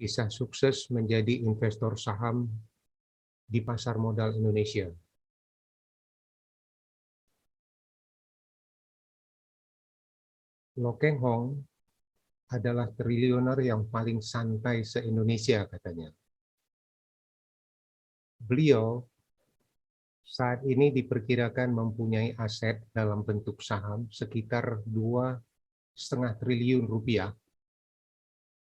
Kisah sukses menjadi investor saham di pasar modal Indonesia. Lo Keng Hong adalah triliuner yang paling santai se-Indonesia katanya. Beliau saat ini diperkirakan mempunyai aset dalam bentuk saham sekitar 2,5 triliun rupiah,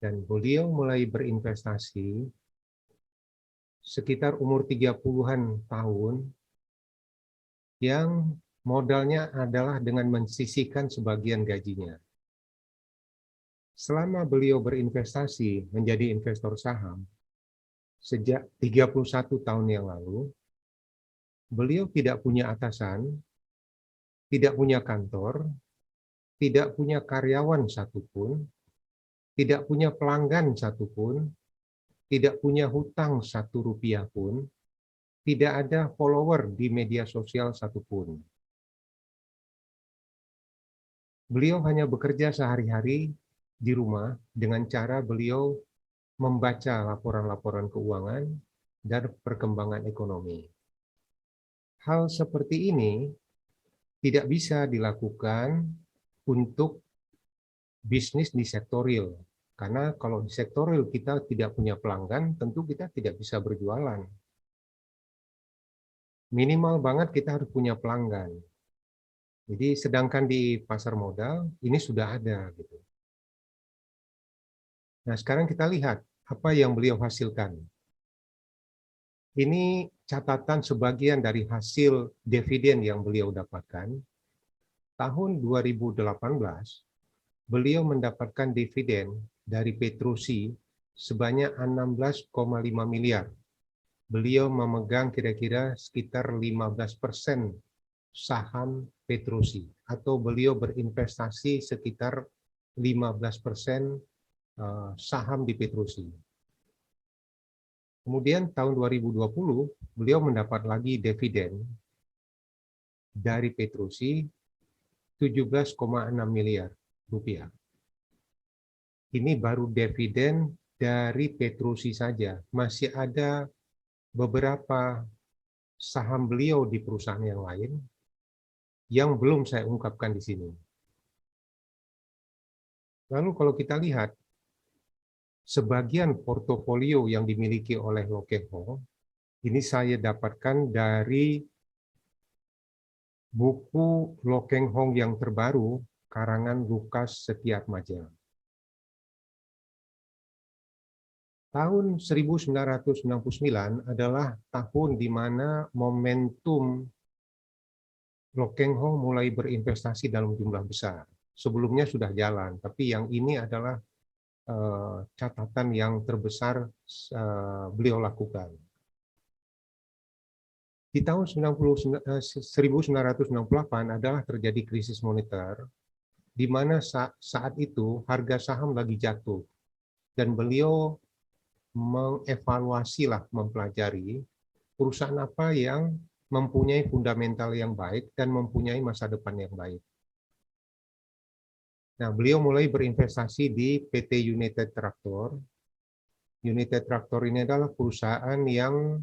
dan beliau mulai berinvestasi sekitar umur 30-an tahun, yang modalnya adalah dengan mensisihkan sebagian gajinya. Selama beliau berinvestasi menjadi investor saham, sejak 31 tahun yang lalu, beliau tidak punya atasan, tidak punya kantor, tidak punya karyawan satupun, tidak punya pelanggan satupun, tidak punya hutang 1 rupiah pun, tidak ada follower di media sosial satupun. Beliau hanya bekerja sehari-hari di rumah dengan cara beliau membaca laporan-laporan keuangan dan perkembangan ekonomi. Hal seperti ini tidak bisa dilakukan untuk bisnis di sektor real. Karena kalau di sektor real kita tidak punya pelanggan, tentu kita tidak bisa berjualan. Minimal banget kita harus punya pelanggan. Jadi sedangkan di pasar modal ini sudah ada gitu. Nah, sekarang kita lihat apa yang beliau hasilkan. Ini catatan sebagian dari hasil dividen yang beliau dapatkan. Tahun 2018, beliau mendapatkan dividen dari Petrosi sebanyak 16,5 miliar. Beliau memegang kira-kira sekitar 15% saham Petrosi, atau beliau berinvestasi sekitar 15% saham di Petrosi. Kemudian tahun 2020, beliau mendapat lagi dividen dari Petrosi 17,6 miliar rupiah. Ini baru dividen dari Petrosi saja. Masih ada beberapa saham beliau di perusahaan yang lain yang belum saya ungkapkan di sini. Lalu kalau kita lihat, sebagian portofolio yang dimiliki oleh Lo Keng Hong, ini saya dapatkan dari buku Lo Keng Hong yang terbaru, karangan Lukas Setiatmaja. Tahun 1999 adalah tahun di mana momentum Lo Keng Hong mulai berinvestasi dalam jumlah besar. Sebelumnya sudah jalan, tapi yang ini adalah catatan yang terbesar beliau lakukan. Di tahun 1968 adalah terjadi krisis moneter, di mana saat itu harga saham lagi jatuh, dan beliau mengevaluasilah, mempelajari perusahaan apa yang mempunyai fundamental yang baik dan mempunyai masa depan yang baik. Nah, beliau mulai berinvestasi di PT United Tractor. United Tractor ini adalah perusahaan yang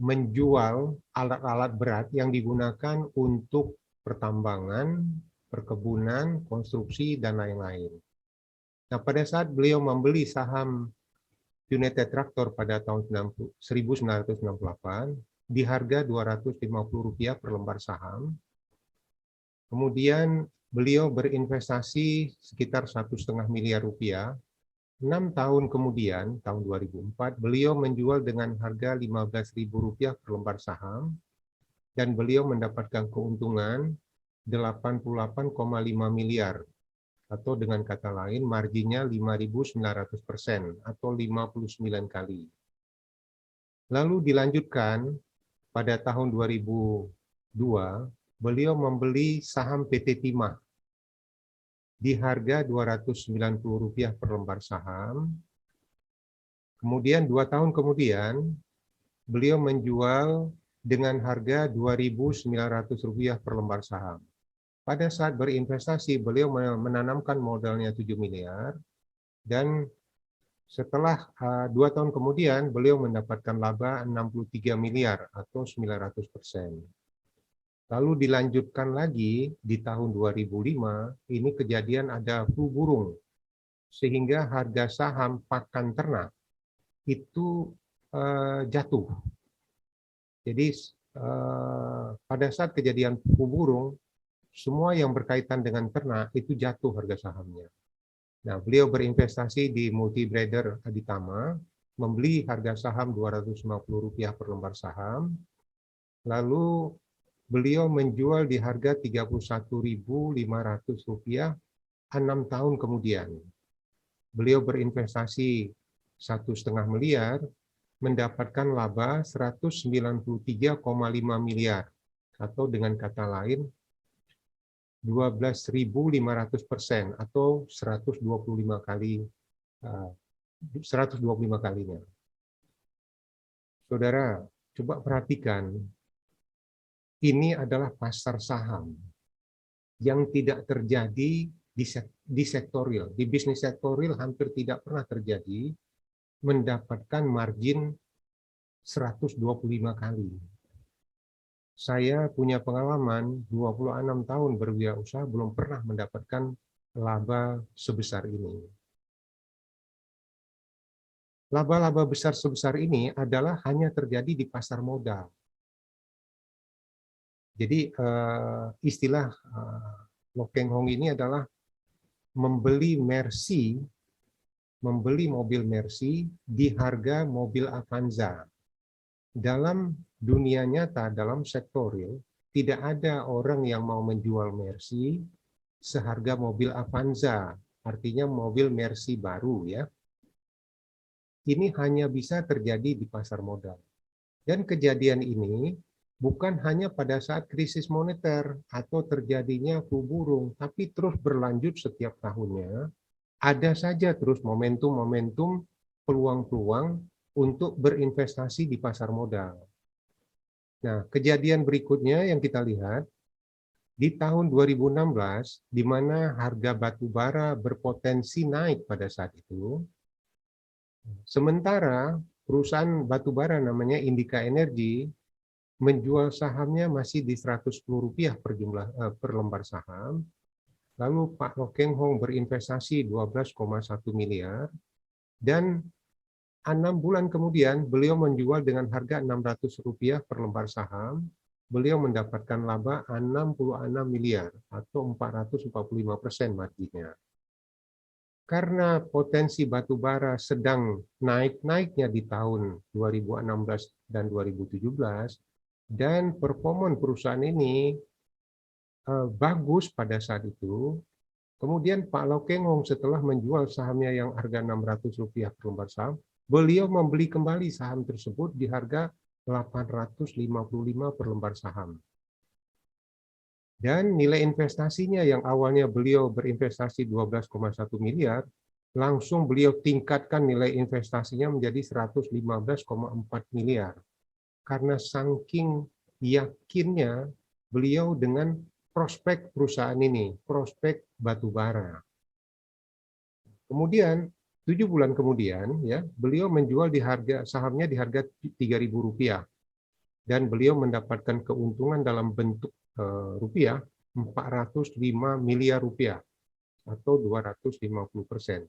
menjual alat-alat berat yang digunakan untuk pertambangan, perkebunan, konstruksi, dan lain-lain. Nah, pada saat beliau membeli saham United Tractor pada tahun 1968 di harga Rp250 per lembar saham. Kemudian beliau berinvestasi sekitar 1,5 miliar rupiah. 6 tahun kemudian, tahun 2004, beliau menjual dengan harga Rp15.000 per lembar saham, dan beliau mendapatkan keuntungan 88,5 miliar, atau dengan kata lain marginnya 5.900% atau 59 kali. Lalu dilanjutkan pada tahun 2002, beliau membeli saham PT Timah di harga Rp290 per lembar saham. Kemudian 2 tahun kemudian, beliau menjual dengan harga Rp2.900 per lembar saham. Pada saat berinvestasi, beliau menanamkan modalnya 7 miliar, dan Setelah 2 tahun kemudian, beliau mendapatkan laba 63 miliar atau 900%. Lalu dilanjutkan lagi di tahun 2005, ini kejadian ada flu burung, sehingga harga saham pakan ternak itu jatuh. Jadi pada saat kejadian flu burung, semua yang berkaitan dengan ternak itu jatuh harga sahamnya. Nah, beliau berinvestasi di Multibrader Aditama, membeli harga saham Rp250 per lembar saham, lalu beliau menjual di harga Rp31.500 6 tahun kemudian. Beliau berinvestasi 1,5 miliar, mendapatkan laba 193,5 miliar, atau dengan kata lain 12.500% atau 125 kalinya. Saudara, coba perhatikan, ini adalah pasar saham yang tidak terjadi di sektorial. Di bisnis sektorial hampir tidak pernah terjadi mendapatkan margin 125 kali. Saya punya pengalaman 26 tahun berwirausaha belum pernah mendapatkan laba sebesar ini. Laba-laba besar sebesar ini adalah hanya terjadi di pasar modal. Jadi istilah Lo Keng Hong ini adalah membeli mobil Mercy di harga mobil Avanza. Dalam dunia nyata, dalam sektorial, tidak ada orang yang mau menjual Mercy seharga mobil Avanza, artinya mobil Mercy baru ya. Ini hanya bisa terjadi di pasar modal. Dan kejadian ini bukan hanya pada saat krisis moneter atau terjadinya flu burung, tapi terus berlanjut setiap tahunnya. Ada saja terus momentum-momentum, peluang-peluang untuk berinvestasi di pasar modal. Nah, kejadian berikutnya yang kita lihat, di tahun 2016, di mana harga batu bara berpotensi naik pada saat itu, sementara perusahaan batu bara namanya Indika Energy menjual sahamnya masih di Rp110 per lembar saham, lalu Pak Lo Keng Hong berinvestasi 12,1 miliar, dan 6 bulan kemudian beliau menjual dengan harga Rp600 per lembar saham, beliau mendapatkan laba 66 miliar atau 445% marginnya. Karena potensi batu bara sedang naik-naiknya di tahun 2016 dan 2017, dan performa perusahaan ini bagus pada saat itu, kemudian Pak Lo Keng Hong setelah menjual sahamnya yang harga Rp600 per lembar saham, beliau membeli kembali saham tersebut di harga Rp855 per lembar saham. Dan nilai investasinya yang awalnya beliau berinvestasi 12,1 miliar, langsung beliau tingkatkan nilai investasinya menjadi 115,4 miliar. Karena saking yakinnya beliau dengan prospek perusahaan ini, prospek batu bara. Kemudian 7 bulan kemudian ya, beliau menjual di harga sahamnya di harga Rp3.000 dan beliau mendapatkan keuntungan dalam bentuk rupiah 405 miliar rupiah atau 250%.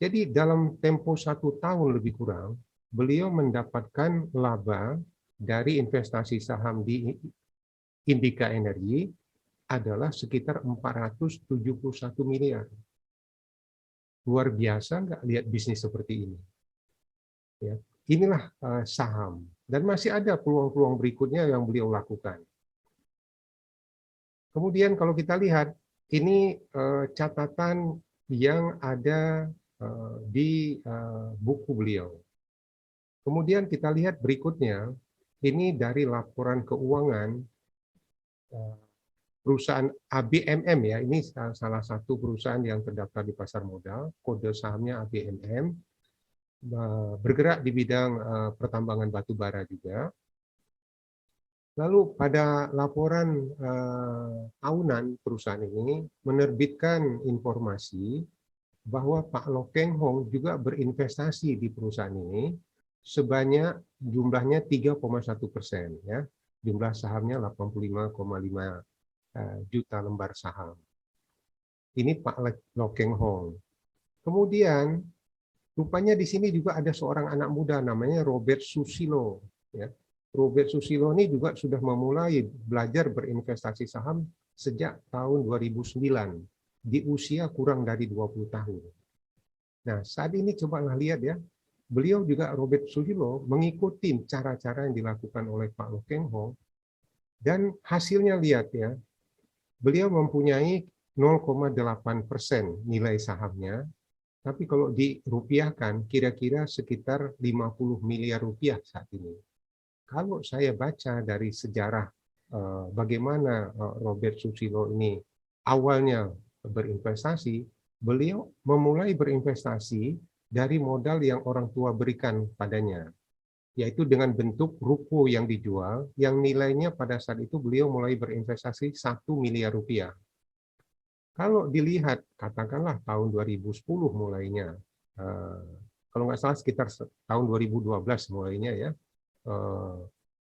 Jadi dalam tempo 1 tahun lebih kurang, beliau mendapatkan laba dari investasi saham di Indika Energy adalah sekitar 471 miliar. Luar biasa nggak lihat bisnis seperti ini? Ya, inilah saham. Dan masih ada peluang-peluang berikutnya yang beliau lakukan. Kemudian kalau kita lihat, ini catatan yang ada di buku beliau. Kemudian kita lihat berikutnya, ini dari laporan keuangan perusahaan ABMM ya, ini salah satu perusahaan yang terdaftar di pasar modal, kode sahamnya ABMM, bergerak di bidang pertambangan batu bara juga. Lalu pada laporan tahunan perusahaan ini menerbitkan informasi bahwa Pak Lo Keng Hong juga berinvestasi di perusahaan ini sebanyak jumlahnya 3,1%, ya. Jumlah sahamnya 85,5 juta lembar saham. Ini Pak Lo Keng Hong. Kemudian rupanya di sini juga ada seorang anak muda namanya Robert Susilo, ya. Robert Susilo ini juga sudah memulai belajar berinvestasi saham sejak tahun 2009 di usia kurang dari 20 tahun. Nah, saat ini cobalah lihat ya, beliau juga Robert Susilo mengikuti cara-cara yang dilakukan oleh Pak Lo Keng Hong dan hasilnya lihat ya, beliau mempunyai 0,8% nilai sahamnya, tapi kalau dirupiahkan kira-kira sekitar 50 miliar rupiah saat ini. Kalau saya baca dari sejarah bagaimana Robert Susilo ini awalnya berinvestasi, beliau memulai berinvestasi dari modal yang orang tua berikan padanya, yaitu dengan bentuk ruko yang dijual, yang nilainya pada saat itu beliau mulai berinvestasi 1 miliar rupiah. Kalau dilihat, katakanlah tahun 2010 mulainya, kalau nggak salah sekitar tahun 2012 mulainya ya,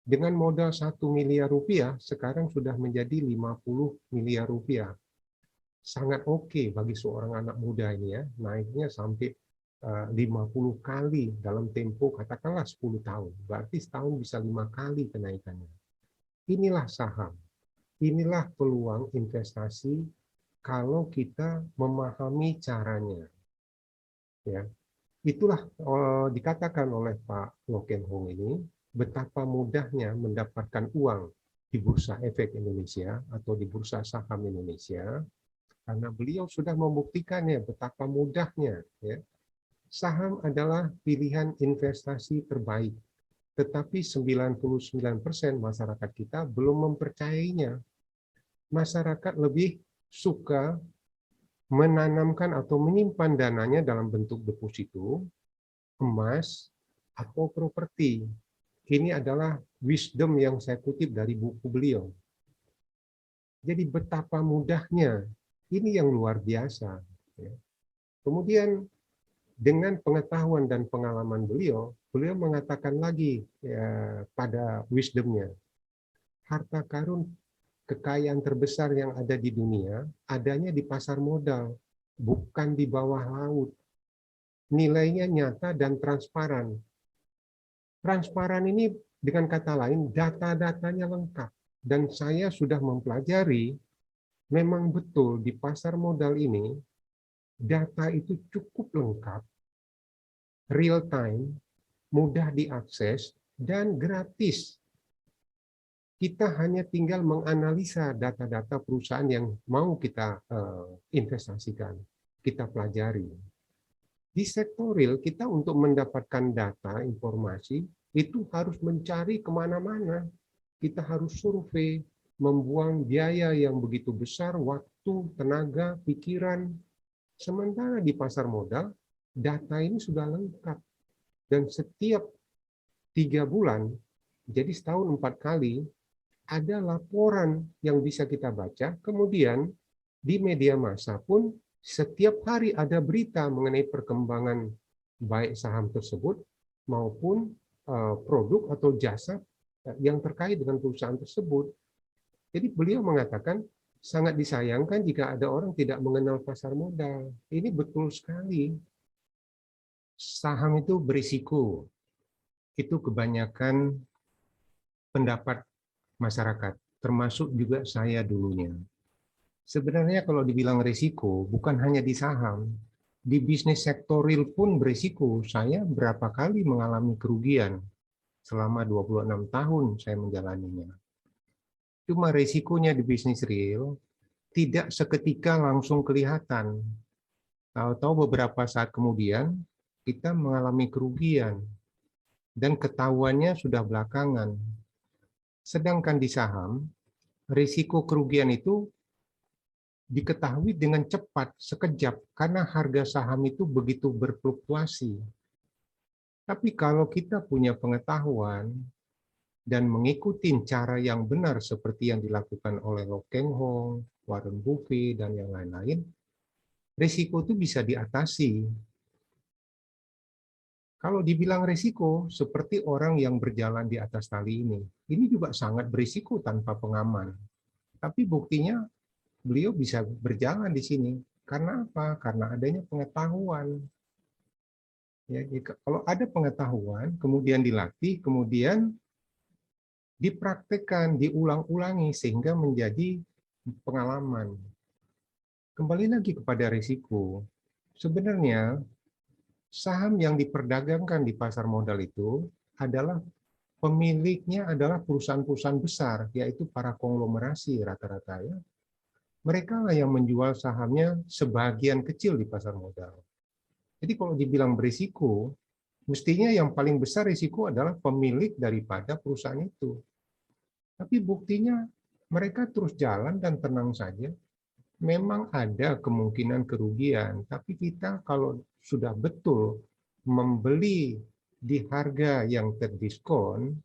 dengan modal 1 miliar rupiah, sekarang sudah menjadi 50 miliar rupiah. Sangat oke bagi seorang anak muda ini ya, naiknya sampai 50 kali dalam tempo katakanlah 10 tahun. Berarti setahun bisa 5 kali kenaikannya. Inilah saham. Inilah peluang investasi kalau kita memahami caranya. Ya. Itulah dikatakan oleh Pak Lo Keng Hong ini, betapa mudahnya mendapatkan uang di Bursa Efek Indonesia atau di Bursa Saham Indonesia, karena beliau sudah membuktikannya betapa mudahnya. Ya. Saham adalah pilihan investasi terbaik, tetapi 99% masyarakat kita belum mempercayainya. Masyarakat lebih suka menanamkan atau menyimpan dananya dalam bentuk deposito, emas, atau properti. Ini adalah wisdom yang saya kutip dari buku beliau. Jadi betapa mudahnya, ini yang luar biasa. Kemudian dengan pengetahuan dan pengalaman beliau, beliau mengatakan lagi ya, pada wisdomnya, harta karun kekayaan terbesar yang ada di dunia adanya di pasar modal, bukan di bawah laut. Nilainya nyata dan transparan. Transparan ini dengan kata lain, data-datanya lengkap. Dan saya sudah mempelajari, memang betul di pasar modal ini, data itu cukup lengkap, real time, mudah diakses, dan gratis. Kita hanya tinggal menganalisa data-data perusahaan yang mau kita investasikan, kita pelajari. Di sektor real, kita untuk mendapatkan data, informasi, itu harus mencari kemana-mana. Kita harus survei, membuang biaya yang begitu besar, waktu, tenaga, pikiran. Sementara di pasar modal, data ini sudah lengkap. Dan setiap 3 bulan, jadi setahun 4 kali, ada laporan yang bisa kita baca, kemudian di media massa pun setiap hari ada berita mengenai perkembangan baik saham tersebut maupun produk atau jasa yang terkait dengan perusahaan tersebut. Jadi beliau mengatakan sangat disayangkan jika ada orang tidak mengenal pasar modal. Ini betul sekali. Saham itu berisiko. Itu kebanyakan pendapat masyarakat, termasuk juga saya dulunya. Sebenarnya kalau dibilang risiko, bukan hanya di saham, di bisnis sektor real pun berisiko. Saya berapa kali mengalami kerugian selama 26 tahun saya menjalaninya. Cuma risikonya di bisnis real tidak seketika langsung kelihatan. Tahu-tahu beberapa saat kemudian kita mengalami kerugian dan ketahuannya sudah belakangan. Sedangkan di saham, risiko kerugian itu diketahui dengan cepat, sekejap, karena harga saham itu begitu berfluktuasi. Tapi kalau kita punya pengetahuan dan mengikuti cara yang benar seperti yang dilakukan oleh Lo Keng Hong, Warren Buffett, dan yang lain-lain, Risiko itu bisa diatasi. Kalau dibilang risiko, seperti orang yang berjalan di atas tali ini juga sangat berisiko tanpa pengaman. Tapi buktinya beliau bisa berjalan di sini. Karena apa? Karena adanya pengetahuan. Ya, kalau ada pengetahuan, kemudian dilatih, kemudian dipraktekkan, diulang-ulangi, sehingga menjadi pengalaman. Kembali lagi kepada risiko. Sebenarnya, saham yang diperdagangkan di pasar modal itu adalah pemiliknya adalah perusahaan-perusahaan besar, yaitu para konglomerasi rata-rata ya. Mereka lah yang menjual sahamnya sebagian kecil di pasar modal. Jadi kalau dibilang berisiko, mestinya yang paling besar risiko adalah pemilik daripada perusahaan itu. Tapi buktinya mereka terus jalan dan tenang saja. Memang ada kemungkinan kerugian, tapi kita kalau sudah betul membeli di harga yang terdiskon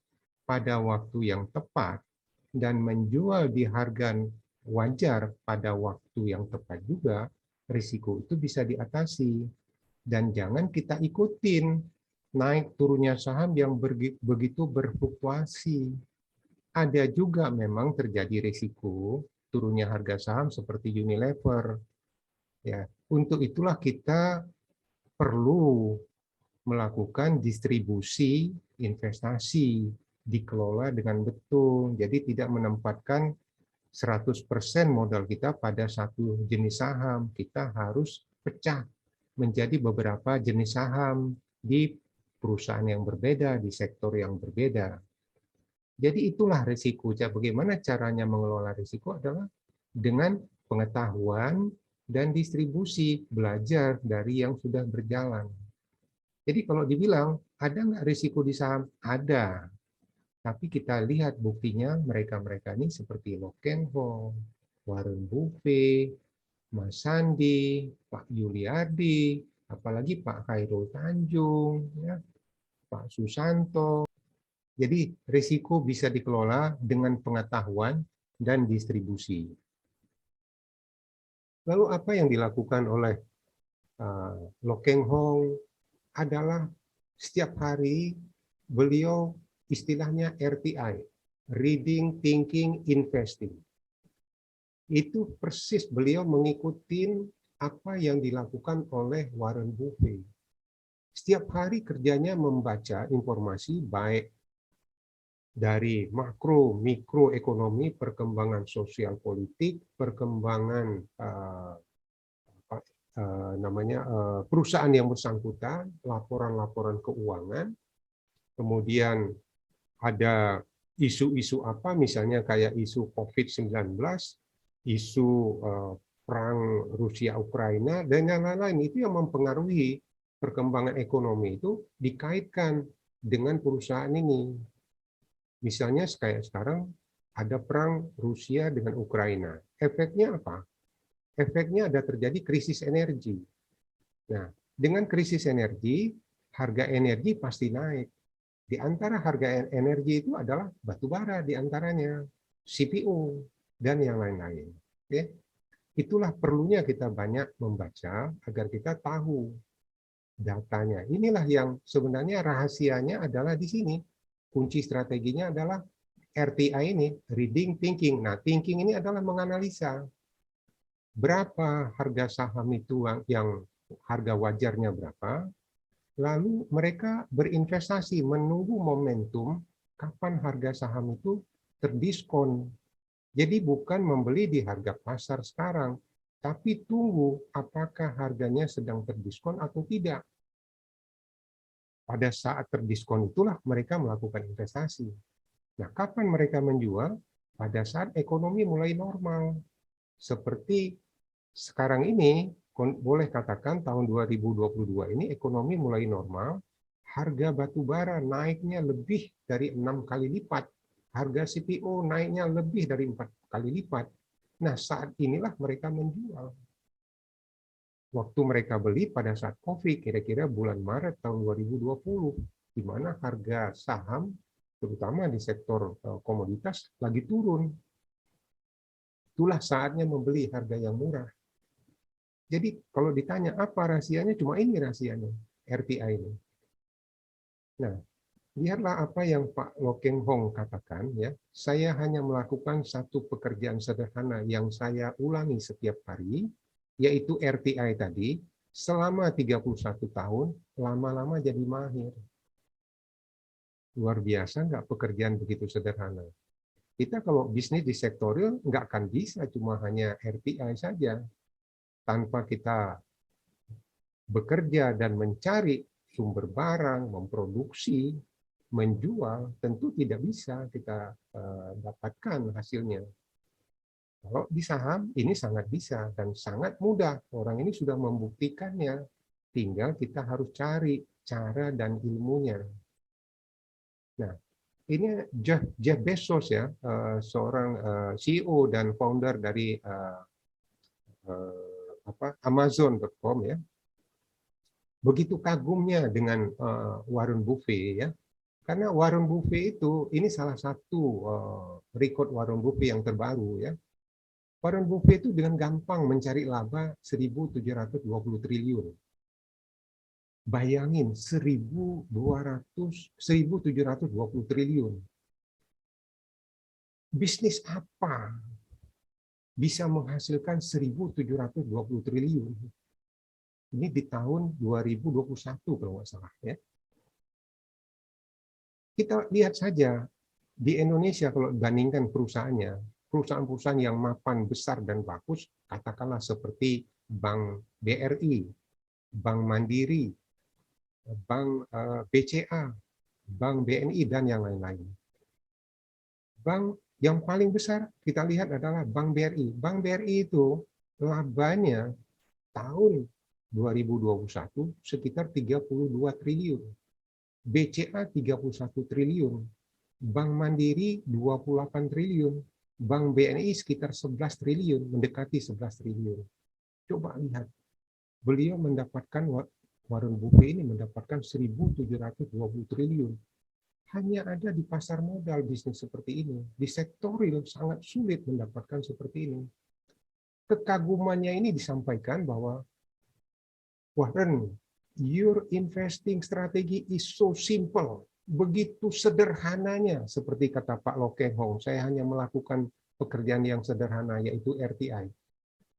pada waktu yang tepat dan menjual di harga wajar pada waktu yang tepat juga, risiko itu bisa diatasi. Dan jangan kita ikutin naik turunnya saham yang begitu berfluktuasi. Ada juga memang terjadi risiko turunnya harga saham seperti Unilever. Ya, untuk itulah kita perlu melakukan distribusi investasi, dikelola dengan betul. Jadi tidak menempatkan 100% modal kita pada satu jenis saham. Kita harus pecah menjadi beberapa jenis saham di perusahaan yang berbeda, di sektor yang berbeda. Jadi itulah risiko. Bagaimana caranya mengelola risiko adalah dengan pengetahuan dan distribusi, belajar dari yang sudah berjalan. Jadi kalau dibilang, ada nggak risiko di saham? Ada. Tapi kita lihat buktinya mereka-mereka ini seperti Lo Ken Hong, Warren Buffett, Mas Sandi, Pak Yuliardi, apalagi Pak Khairul Tanjung, ya, Pak Susanto. Jadi risiko bisa dikelola dengan pengetahuan dan distribusi. Lalu apa yang dilakukan oleh Lo Ken Hong adalah setiap hari beliau istilahnya RTI, Reading, Thinking, Investing. Itu persis beliau mengikuti apa yang dilakukan oleh Warren Buffett. Setiap hari kerjanya membaca informasi baik dari makro, mikro ekonomi, perkembangan sosial politik, perkembangan perusahaan yang bersangkutan, laporan-laporan keuangan, kemudian ada isu-isu apa, misalnya kayak isu COVID-19, isu perang Rusia-Ukraina, dan yang lain-lain. Itu yang mempengaruhi perkembangan ekonomi itu dikaitkan dengan perusahaan ini. Misalnya kayak sekarang ada perang Rusia dengan Ukraina. Efeknya apa? Efeknya ada terjadi krisis energi. Nah, dengan krisis energi, harga energi pasti naik. Di antara harga energi itu adalah batu bara di antaranya, CPO, dan yang lain-lain. Oke? Itulah perlunya kita banyak membaca agar kita tahu datanya. Inilah yang sebenarnya rahasianya adalah di sini. Kunci strateginya adalah RTI ini, reading, thinking. Nah, thinking ini adalah menganalisa berapa harga saham itu yang harga wajarnya berapa, lalu mereka berinvestasi menunggu momentum kapan harga saham itu terdiskon. Jadi bukan membeli di harga pasar sekarang, tapi tunggu apakah harganya sedang terdiskon atau tidak. Pada saat terdiskon itulah mereka melakukan investasi. Nah, kapan mereka menjual? Pada saat ekonomi mulai normal. Seperti sekarang ini, boleh katakan tahun 2022 ini ekonomi mulai normal, harga batu bara naiknya lebih dari 6 kali lipat, harga CPO naiknya lebih dari 4 kali lipat. Nah, saat inilah mereka menjual. Waktu mereka beli pada saat COVID, kira-kira bulan Maret tahun 2020, di mana harga saham, terutama di sektor komoditas, lagi turun. Itulah saatnya membeli harga yang murah. Jadi kalau ditanya apa rahasianya, cuma ini rahasianya, RTI ini. Nah, lihatlah apa yang Pak Lo Keng Hong katakan, ya. Saya hanya melakukan satu pekerjaan sederhana yang saya ulangi setiap hari, yaitu RTI tadi, selama 31 tahun, lama-lama jadi mahir. Luar biasa nggak pekerjaan begitu sederhana? Kita kalau bisnis di sektor real nggak akan bisa cuma hanya RTI saja. Tanpa kita bekerja dan mencari sumber barang, memproduksi, menjual, tentu tidak bisa kita dapatkan hasilnya. Kalau di saham, ini sangat bisa dan sangat mudah. Orang ini sudah membuktikannya. Tinggal kita harus cari cara dan ilmunya. Nah, ini Jeff Bezos ya, seorang CEO dan founder dari Amazon.com ya. Begitu kagumnya dengan Warren Buffett ya, karena Warren Buffett itu ini salah satu record Warren Buffett yang terbaru ya. Warren Buffett itu dengan gampang mencari laba 1.720 triliun. Bayangin 1.720 triliun. Bisnis apa bisa menghasilkan 1.720 triliun? Ini di tahun 2021 kalau nggak salah ya. Kita lihat saja di Indonesia kalau dibandingkan perusahaannya, perusahaan-perusahaan yang mapan besar dan bagus, katakanlah seperti Bank BRI, Bank Mandiri, Bank BCA, Bank BNI, dan yang lain-lain. Bank yang paling besar kita lihat adalah Bank BRI. Bank BRI itu labanya tahun 2021 sekitar 32 triliun. BCA 31 triliun. Bank Mandiri 28 triliun. Bank BNI sekitar 11 triliun, mendekati 11 triliun. Coba lihat. Beliau mendapatkan, Warren Buffett ini mendapatkan 1.720 triliun. Hanya ada di pasar modal bisnis seperti ini. Di sektor real sangat sulit mendapatkan seperti ini. Kekagumannya ini disampaikan bahwa, Warren, your investing strategy is so simple. Begitu sederhananya, seperti kata Pak Lo Keng Hong, saya hanya melakukan pekerjaan yang sederhana, yaitu RTI.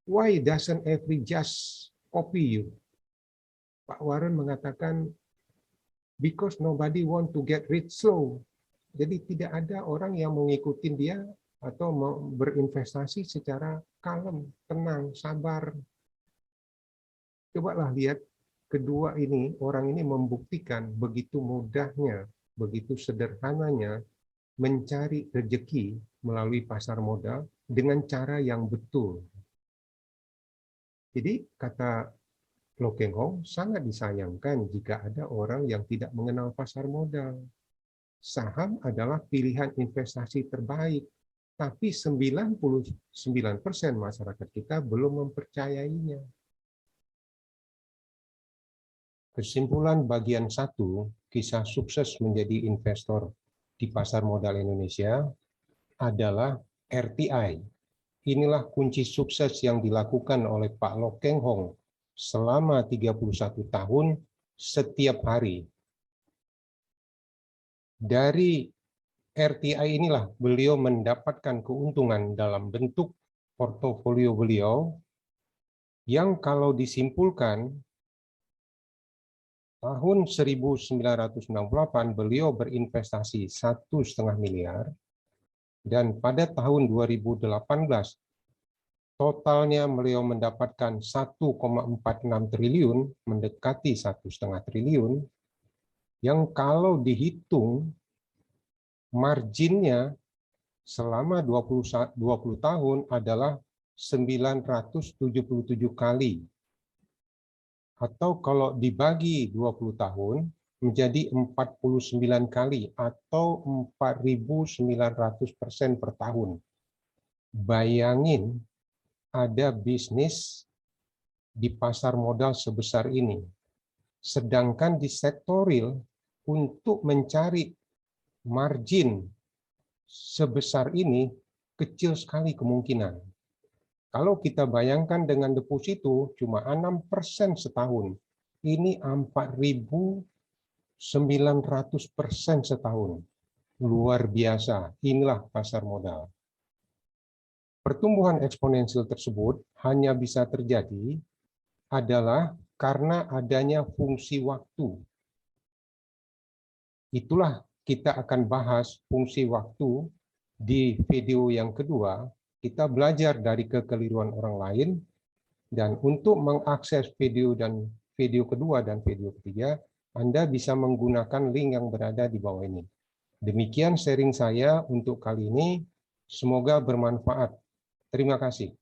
Why doesn't every just copy you? Pak Warren mengatakan, because nobody want to get rich slow. Jadi tidak ada orang yang mengikuti dia atau berinvestasi secara kalem, tenang, sabar. Cobalah lihat kedua ini, orang ini membuktikan begitu mudahnya, begitu sederhananya mencari rezeki melalui pasar modal dengan cara yang betul. Jadi kata Lo Keng Hong, sangat disayangkan jika ada orang yang tidak mengenal pasar modal. Saham adalah pilihan investasi terbaik, tapi 99% masyarakat kita belum mempercayainya. Kesimpulan bagian 1, kisah sukses menjadi investor di pasar modal Indonesia adalah RTI. Inilah kunci sukses yang dilakukan oleh Pak Lo Keng Hong selama 31 tahun setiap hari. Dari RTI inilah beliau mendapatkan keuntungan dalam bentuk portofolio beliau yang kalau disimpulkan tahun 1968 beliau berinvestasi 1,5 miliar dan pada tahun 2018 totalnya beliau mendapatkan 1,46 triliun, mendekati 1,5 triliun, yang kalau dihitung marginnya selama 20 tahun adalah 977 kali. Atau kalau dibagi 20 tahun menjadi 49 kali atau 4.900% per tahun. Bayangin ada bisnis di pasar modal sebesar ini. Sedangkan di sektor real, untuk mencari margin sebesar ini, kecil sekali kemungkinan. Kalau kita bayangkan dengan deposito cuma 6% setahun, ini 4.900% setahun. Luar biasa, inilah pasar modal. Pertumbuhan eksponensial tersebut hanya bisa terjadi adalah karena adanya fungsi waktu. Itulah kita akan bahas fungsi waktu di video yang kedua. Kita belajar dari kekeliruan orang lain, dan untuk mengakses video kedua dan video ketiga, Anda bisa menggunakan link yang berada di bawah ini. Demikian sharing saya untuk kali ini. Semoga bermanfaat. Terima kasih.